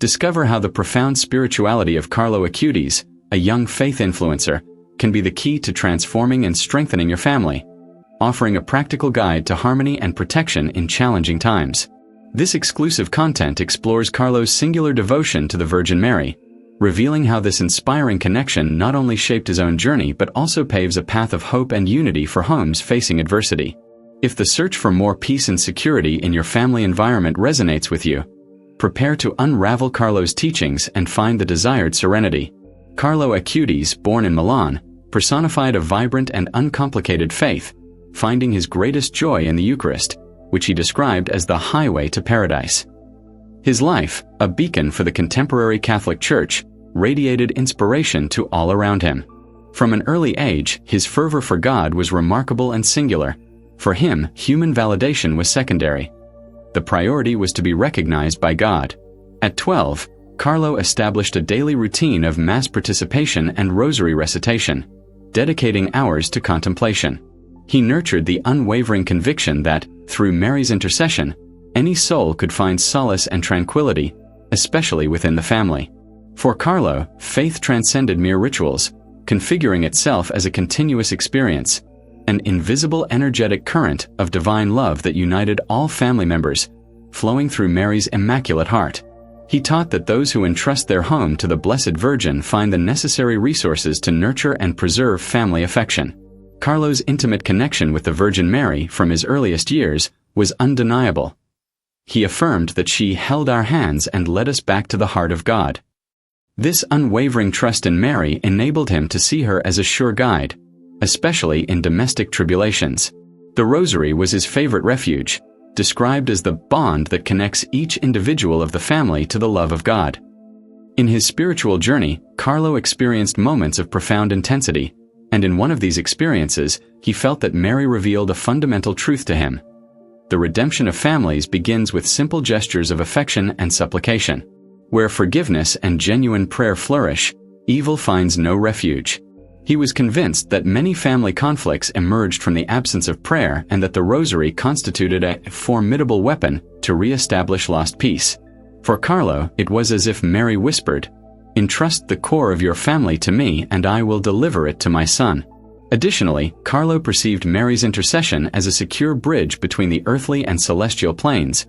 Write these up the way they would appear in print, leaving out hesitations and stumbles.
Discover how the profound spirituality of Carlo Acutis, a young faith influencer, can be the key to transforming and strengthening your family, offering a practical guide to harmony and protection in challenging times. This exclusive content explores Carlo's singular devotion to the Virgin Mary, revealing how this inspiring connection not only shaped his own journey but also paves a path of hope and unity for homes facing adversity. If the search for more peace and security in your family environment resonates with you, prepare to unravel Carlo's teachings and find the desired serenity. Carlo Acutis, born in Milan, personified a vibrant and uncomplicated faith, finding his greatest joy in the Eucharist, which he described as the highway to paradise. His life, a beacon for the contemporary Catholic Church, radiated inspiration to all around him. From an early age, his fervor for God was remarkable and singular. For him, human validation was secondary. The priority was to be recognized by God. At 12, Carlo established a daily routine of Mass participation and Rosary recitation, dedicating hours to contemplation. He nurtured the unwavering conviction that, through Mary's intercession, any soul could find solace and tranquility, especially within the family. For Carlo, faith transcended mere rituals, configuring itself as a continuous experience, an invisible energetic current of divine love that united all family members, flowing through Mary's Immaculate Heart. He taught that those who entrust their home to the Blessed Virgin find the necessary resources to nurture and preserve family affection. Carlo's intimate connection with the Virgin Mary from his earliest years was undeniable. He affirmed that she held our hands and led us back to the heart of God. This unwavering trust in Mary enabled him to see her as a sure guide, especially in domestic tribulations. The Rosary was his favorite refuge, described as the bond that connects each individual of the family to the love of God. In his spiritual journey, Carlo experienced moments of profound intensity, and in one of these experiences, he felt that Mary revealed a fundamental truth to him. The redemption of families begins with simple gestures of affection and supplication. Where forgiveness and genuine prayer flourish, evil finds no refuge. He was convinced that many family conflicts emerged from the absence of prayer and that the Rosary constituted a formidable weapon to re-establish lost peace. For Carlo, it was as if Mary whispered, "Entrust the core of your family to me and I will deliver it to my son." Additionally, Carlo perceived Mary's intercession as a secure bridge between the earthly and celestial planes,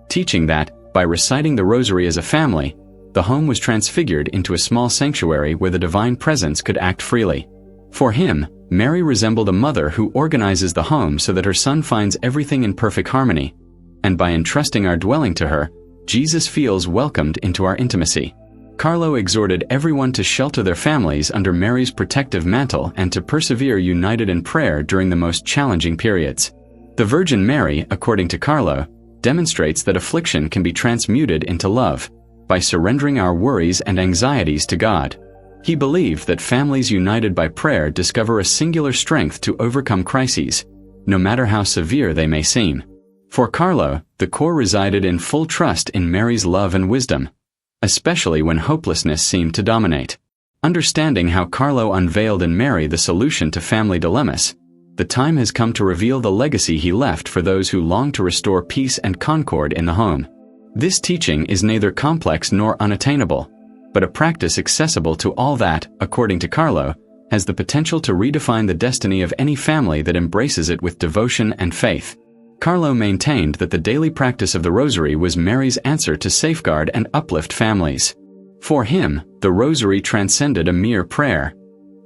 teaching that, by reciting the Rosary as a family, the home was transfigured into a small sanctuary where the divine presence could act freely. For him, Mary resembled a mother who organizes the home so that her son finds everything in perfect harmony, and by entrusting our dwelling to her, Jesus feels welcomed into our intimacy. Carlo exhorted everyone to shelter their families under Mary's protective mantle and to persevere united in prayer during the most challenging periods. The Virgin Mary, according to Carlo, demonstrates that affliction can be transmuted into love by surrendering our worries and anxieties to God. He believed that families united by prayer discover a singular strength to overcome crises, no matter how severe they may seem. For Carlo, the core resided in full trust in Mary's love and wisdom, especially when hopelessness seemed to dominate. Understanding how Carlo unveiled in Mary the solution to family dilemmas, the time has come to reveal the legacy he left for those who long to restore peace and concord in the home. This teaching is neither complex nor unattainable, but a practice accessible to all that, according to Carlo, has the potential to redefine the destiny of any family that embraces it with devotion and faith. Carlo maintained that the daily practice of the Rosary was Mary's answer to safeguard and uplift families. For him, the Rosary transcended a mere prayer.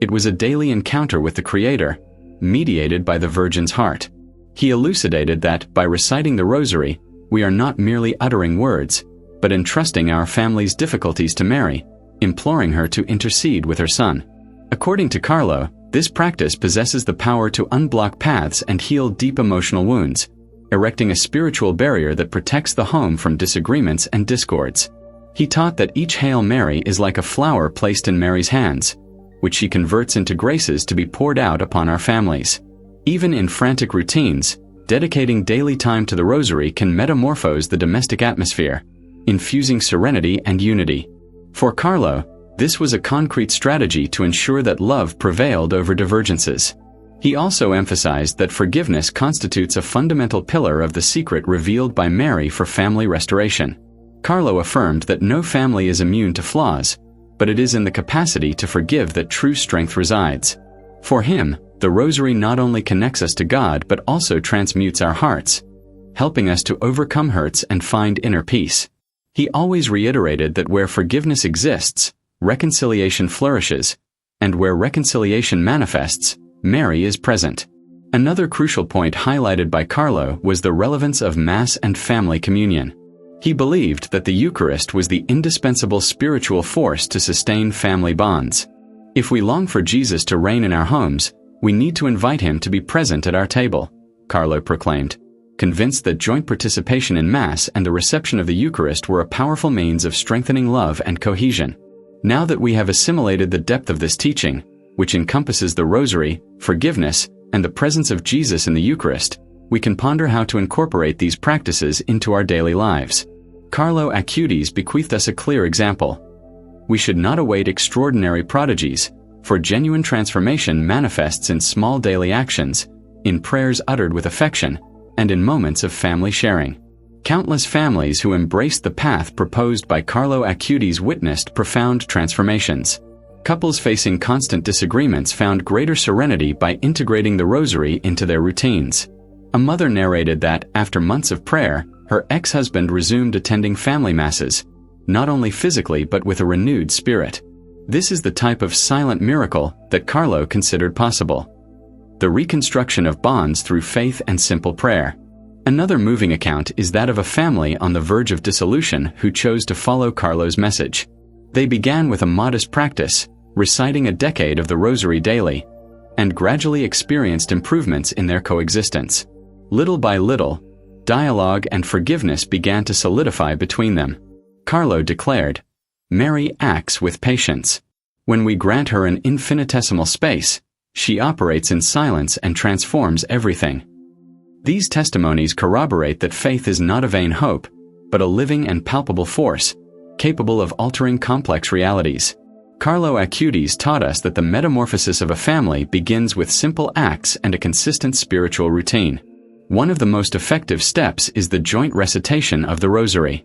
It was a daily encounter with the Creator, mediated by the Virgin's heart. He elucidated that, by reciting the Rosary, we are not merely uttering words, but entrusting our family's difficulties to Mary, imploring her to intercede with her Son. According to Carlo, this practice possesses the power to unblock paths and heal deep emotional wounds, erecting a spiritual barrier that protects the home from disagreements and discords. He taught that each Hail Mary is like a flower placed in Mary's hands, which she converts into graces to be poured out upon our families. Even in frantic routines, dedicating daily time to the Rosary can metamorphose the domestic atmosphere, infusing serenity and unity. For Carlo, this was a concrete strategy to ensure that love prevailed over divergences. He also emphasized that forgiveness constitutes a fundamental pillar of the secret revealed by Mary for family restoration. Carlo affirmed that no family is immune to flaws, but it is in the capacity to forgive that true strength resides. For him, the Rosary not only connects us to God but also transmutes our hearts, helping us to overcome hurts and find inner peace. He always reiterated that where forgiveness exists, reconciliation flourishes, and where reconciliation manifests, Mary is present. Another crucial point highlighted by Carlo was the relevance of Mass and family communion. He believed that the Eucharist was the indispensable spiritual force to sustain family bonds. If we long for Jesus to reign in our homes, we need to invite him to be present at our table, Carlo proclaimed, convinced that joint participation in Mass and the reception of the Eucharist were a powerful means of strengthening love and cohesion. Now that we have assimilated the depth of this teaching, which encompasses the Rosary, forgiveness, and the presence of Jesus in the Eucharist, we can ponder how to incorporate these practices into our daily lives. Carlo Acutis bequeathed us a clear example. We should not await extraordinary prodigies, for genuine transformation manifests in small daily actions, in prayers uttered with affection, and in moments of family sharing. Countless families who embraced the path proposed by Carlo Acutis witnessed profound transformations. Couples facing constant disagreements found greater serenity by integrating the Rosary into their routines. A mother narrated that, after months of prayer, her ex-husband resumed attending family masses, not only physically but with a renewed spirit. This is the type of silent miracle that Carlo considered possible. The reconstruction of bonds through faith and simple prayer. Another moving account is that of a family on the verge of dissolution who chose to follow Carlo's message. They began with a modest practice, reciting a decade of the Rosary daily, and gradually experienced improvements in their coexistence. Little by little, dialogue and forgiveness began to solidify between them. Carlo declared, "Mary acts with patience. When we grant her an infinitesimal space, she operates in silence and transforms everything." These testimonies corroborate that faith is not a vain hope, but a living and palpable force, capable of altering complex realities. Carlo Acutis taught us that the metamorphosis of a family begins with simple acts and a consistent spiritual routine. One of the most effective steps is the joint recitation of the Rosary.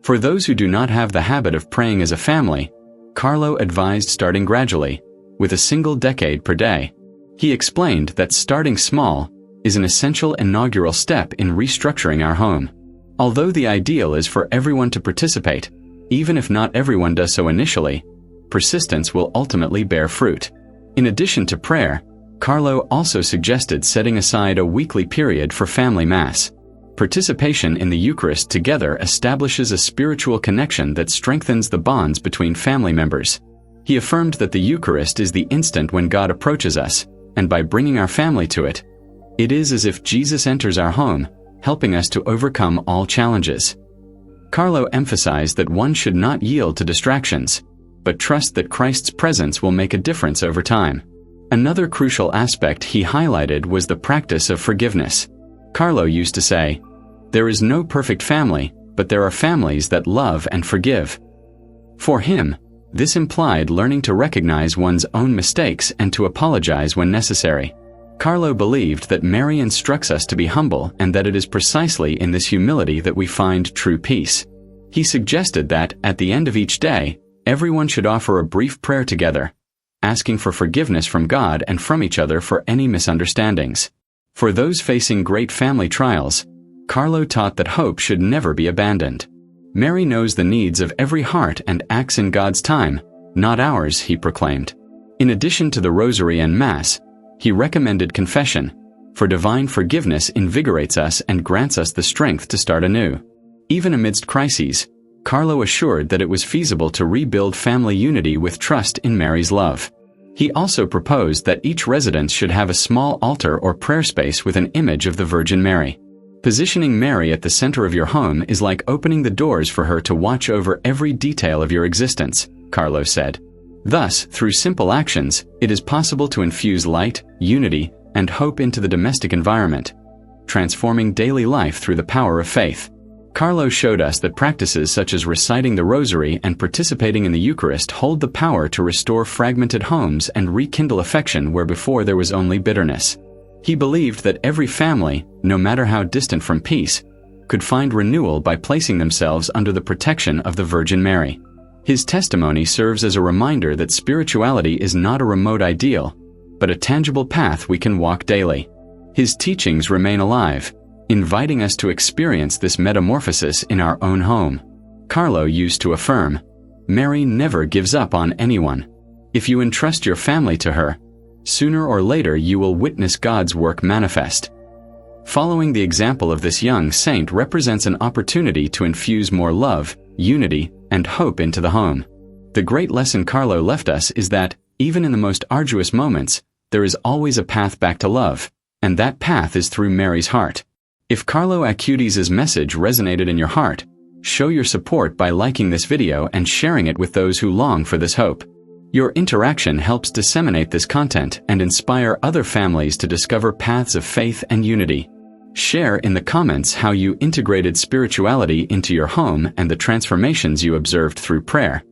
For those who do not have the habit of praying as a family, Carlo advised starting gradually, with a single decade per day. He explained that starting small is an essential inaugural step in restructuring our home. Although the ideal is for everyone to participate, even if not everyone does so initially, persistence will ultimately bear fruit. In addition to prayer, Carlo also suggested setting aside a weekly period for family Mass. Participation in the Eucharist together establishes a spiritual connection that strengthens the bonds between family members. He affirmed that the Eucharist is the instant when God approaches us, and by bringing our family to it, it is as if Jesus enters our home, helping us to overcome all challenges. Carlo emphasized that one should not yield to distractions, but trust that Christ's presence will make a difference over time. Another crucial aspect he highlighted was the practice of forgiveness. Carlo used to say, "There is no perfect family, but there are families that love and forgive." For him, this implied learning to recognize one's own mistakes and to apologize when necessary. Carlo believed that Mary instructs us to be humble and that it is precisely in this humility that we find true peace. He suggested that, at the end of each day, everyone should offer a brief prayer together, asking for forgiveness from God and from each other for any misunderstandings. For those facing great family trials, Carlo taught that hope should never be abandoned. Mary knows the needs of every heart and acts in God's time, not ours, he proclaimed. In addition to the Rosary and Mass, he recommended confession, for divine forgiveness invigorates us and grants us the strength to start anew. Even amidst crises, Carlo assured that it was feasible to rebuild family unity with trust in Mary's love. He also proposed that each residence should have a small altar or prayer space with an image of the Virgin Mary. Positioning Mary at the center of your home is like opening the doors for her to watch over every detail of your existence, Carlo said. Thus, through simple actions, it is possible to infuse light, unity, and hope into the domestic environment, transforming daily life through the power of faith. Carlo showed us that practices such as reciting the Rosary and participating in the Eucharist hold the power to restore fragmented homes and rekindle affection where before there was only bitterness. He believed that every family, no matter how distant from peace, could find renewal by placing themselves under the protection of the Virgin Mary. His testimony serves as a reminder that spirituality is not a remote ideal, but a tangible path we can walk daily. His teachings remain alive, inviting us to experience this metamorphosis in our own home. Carlo used to affirm, "Mary never gives up on anyone. If you entrust your family to her, sooner or later you will witness God's work manifest." Following the example of this young saint represents an opportunity to infuse more love, unity, and hope into the home. The great lesson Carlo left us is that, even in the most arduous moments, there is always a path back to love, and that path is through Mary's heart. If Carlo Acutis' message resonated in your heart, show your support by liking this video and sharing it with those who long for this hope. Your interaction helps disseminate this content and inspire other families to discover paths of faith and unity. Share in the comments how you integrated spirituality into your home and the transformations you observed through prayer.